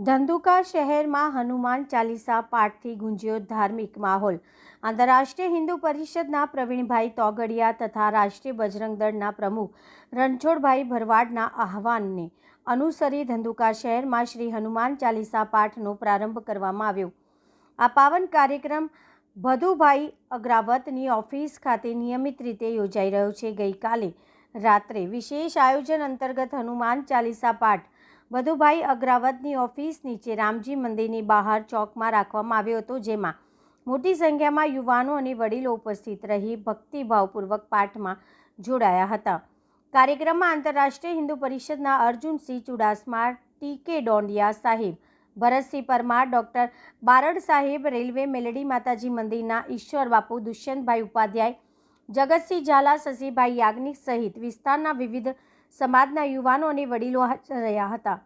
ધંધુકા શહેરમાં હનુમાન ચાલીસા પાઠથી ગુંજ્યો ધાર્મિક માહોલ। આંતરરાષ્ટ્રીય હિન્દુ પરિષદના પ્રવીણભાઈ તોગડિયા તથા રાષ્ટ્રીય બજરંગ દળના પ્રમુખ રણછોડભાઈ ભરવાડના આહવાનને અનુસરી ધંધુકા શહેરમાં શ્રી હનુમાન ચાલીસા પાઠનો પ્રારંભ કરવામાં આવ્યો। આ પાવન કાર્યક્રમ ભદુભાઈ અગ્રાવતની ઓફિસ ખાતે નિયમિત રીતે યોજાઈ રહ્યો છે। ગઈકાલે રાત્રે વિશેષ આયોજન અંતર્ગત હનુમાન ચાલીસા પાઠ ભદુભાઈ અગ્રાવતની ઓફિસ નીચે રામજી મંદિરની બહાર ચોકમાં રાખવામાં આવ્યો હતો, જેમાં મોટી સંખ્યામાં યુવાનો અને વડીલો ઉપસ્થિત રહી ભક્તિભાવપૂર્વક પાઠમાં જોડાયા હતા। કાર્યક્રમમાં આંતરરાષ્ટ્રીય હિન્દુ પરિષદના અર્જુનસિંહ ચુડાસમા, ટી.કે. ડોંડિયા સાહેબ, ભરતસિંહ પરમાર, ડૉક્ટર બારડ સાહેબ, રેલવે મેલડી માતાજી મંદિરના ઈશ્વર બાપુ, દુષ્યંતભાઈ ઉપાધ્યાય, જગતસિંહ ઝાલા, શશીભાઈ યાજ્ઞિક સહિત વિસ્તારના વિવિધ સમાજના યુવાનો અને વડીલો હાજર રહ્યા હતા।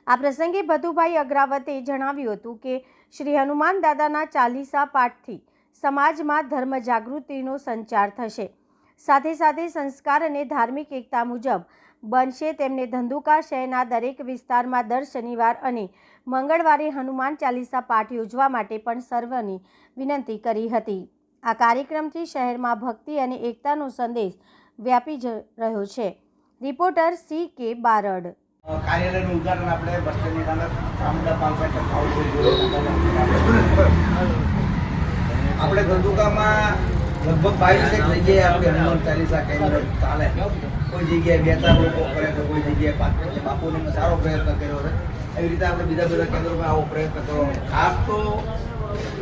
આ પ્રસંગે ભદુભાઈ અગ્રાવતે જણાવ્યું હતું કે શ્રી હનુમાન દાદાના ચાલીસા પાઠથી સમાજમાં ધર્મ જાગૃતિનો સંચાર થશે, સાથે સાથે સંસ્કાર અને ધાર્મિક એકતા મુજબ બનશે। તેમને ધંધુકા શહેરના દરેક વિસ્તારમાં દર શનિવાર અને મંગળવારે હનુમાન ચાલીસા પાઠ યોજવા માટે પણ સર્વની વિનંતી કરી હતી। આ કાર્યક્રમથી શહેરમાં ભક્તિ અને એકતાનો સંદેશ વ્યાપી રહ્યો છે। Reporter C.K. બારડ। કાર્યાલયનું ઉદ્ઘાટન આપણે બસ સ્ટેન્ડની સામે ચામુંડા પાનસેટ આપણે ધંધુકામાં લગભગ 22 જગ્યાએ આપણે હનુમાન ચાલીસા કેન્દ્ર ચાલે। કોઈ જગ્યાએ 2-4 લોકો કરે તો કોઈ જગ્યાએ 5-5 બાપુને સારો પ્રયત્ન કર્યો છે। એવી રીતે આપણે બીજા બધા કેન્દ્રોમાં આવો પ્રયત્ન કરવો। ખાસ તો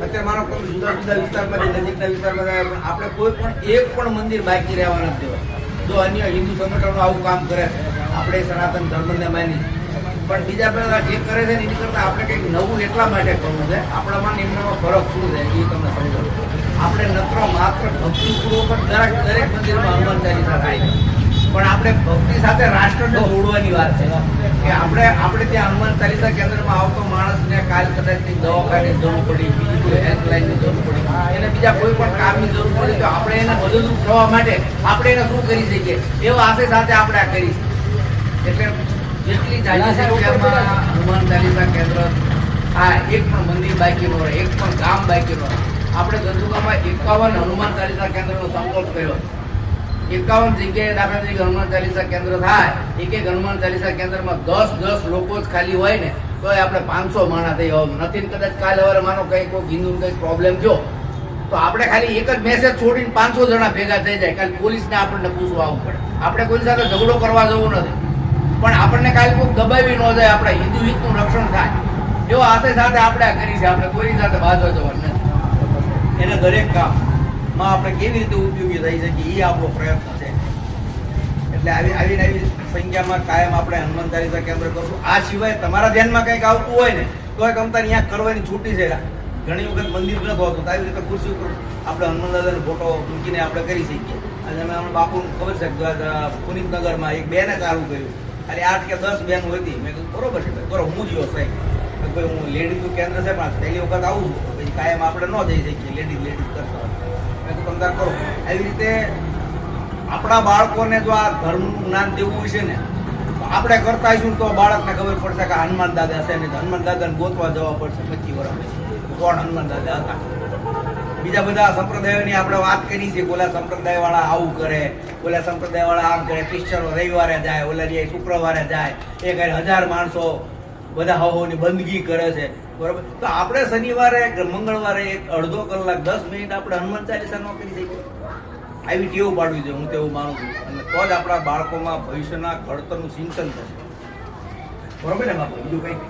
અત્યારે માનો કોઈ જુદા જુદા વિસ્તારમાંથી નજીકના વિસ્તારમાં આપણે કોઈ પણ એક પણ મંદિર બાકી રહેવા નથી દેવા। જો અન્ય હિન્દુ સંગઠનો આવું કામ કરે, આપણે સનાતન ધર્મને માની, પણ બીજા બધા જે કરે છે એની કરતાં આપણે કંઈક નવું એટલા માટે કરવું છે। આપણામાં નિમ્નમાં ફરક શું છે એ તમને સમજો। આપણે નત્ર માત્ર ભક્તિપૂર્વક દરેક મંદિરમાં હનુમાન ચાલીસા થાય, પણ આપણે ભક્તિ સાથે રાષ્ટ્રને જોડવાની વાત છે કે આપણે ત્યાં હનુમાન ચાલીસા કેન્દ્રમાં આવતો માણસને કાલ કદાચની દવાખાની જરૂર પડી, બીજી કોઈ હેલ્પલાઇનની જરૂર પડી, એને બીજા કોઈ પણ કામની જરૂર પડી તો આપણે એને મદદરૂપ થવા માટે આપણે એને શું કરી શકીએ એવા આશય સાથે આપણે આ કરીશું। એટલે જેટલી જાજી સંખ્યામાં હનુમાન ચાલીસા કેન્દ્ર એક પણ મંદિર બાકી ન રહે, એક પણ ગામ બાકી ન રહે। આપણે ધંધુકામાં 51 હનુમાન ચાલીસા કેન્દ્રનો સંકલ્પ કર્યો। 51 જગ્યાએ દાખલા તરીકે હનુમાન ચાલીસા કેન્દ્ર થાય, એક હનુમાન ચાલીસા કેન્દ્રમાં 10 લોકો જ ખાલી હોય ને તો આપણે 500 માણસ થઈ જવાનું નથી। કદાચ કાલે હવે માનો કોઈ હિન્દુ કંઈક પ્રોબ્લેમ થયો તો આપણે ખાલી એક જ મેસેજ છોડીને 500 જણા ભેગા થઈ જાય। કાલે પોલીસને આપણને પૂછવા આવવું પડે, આપણે કોઈ સાથે ઝઘડો કરવા જવું નથી, પણ આપણને કાલે કોઈ દબાવી ન જાય, આપણે હિન્દુ હિતનું રક્ષણ થાય એવો આશય સાથે આપણે આ કરી છે। આપણે કોઈની સાથે બાજવા જવાનું નથી। એને દરેક કામમાં આપણે કેવી રીતે ઉપયોગી થઈ શકીએ એ આપણો પ્રયત્ન છે। એટલે આવી સંખ્યામાં કાયમ આપણે હનુમાન ચાલીસા કેન્દ્ર કરશું। આ સિવાય તમારા ધ્યાનમાં કંઈક આવતું હોય ને તો એક અમતા અહીંયા કરવાની છૂટી છે। ઘણી વખત મંદિર ન હોતું, આવી રીતે ખુરશી ઉપર આપણે હનુમાન દાદાનો ફોટો મૂકીને આપણે કરી શકીએ। અને અમે બાપુને ખબર છે પુનિતનગરમાં એક બેને ચાલુ કર્યું, અને 8 કે 10 બેન હતી। મેં કીધું બરોબર છે, કરો હું જ સાહેબ કોઈ હું લેડીઝનું કેન્દ્ર છે પણ પહેલી વખત આવું છું, પછી કાયમ આપણે ન જઈ શકીએ, લેડીઝ કરતા મેં કીધું તમે કરો। આવી રીતે આપણા બાળકોને જો આ ધર્મનું જ્ઞાન દેવું છે ને તો આપણે કરતા આવીશું તો બાળકને ખબર પડશે કે હનુમાન દાદા છે ને હનુમાન દાદાને ગોતવા જવા પડશે 25 વર્ષ કોણ હનુમાન દાદા હતા। બીજા બધા સંપ્રદાયોની આપણે વાત કરી છે, ઓલા સંપ્રદાયવાળા આવું કરે, ઓલા સંપ્રદાયવાળા આમ કરે, ક્રિશ્ચનો રવિવારે જાય, ઓલા શુક્રવારે જાય, એક 1000 માણસો બધા હવોની બંદગી કરે છે, બરોબર। તો આપણે શનિવારે મંગળવારે એક અડધો કલાક 10 મિનિટ આપણે હનુમાન ચાલીસા ન કરી શકીએ? આવી ટેવ પાડવી જોઈએ, હું તો એવું માનું છું, અને તો જ આપણા બાળકોમાં ભવિષ્યના ઘડતરનું સિંચન થશે, બરોબર ને બાપુ? બીજું કંઈક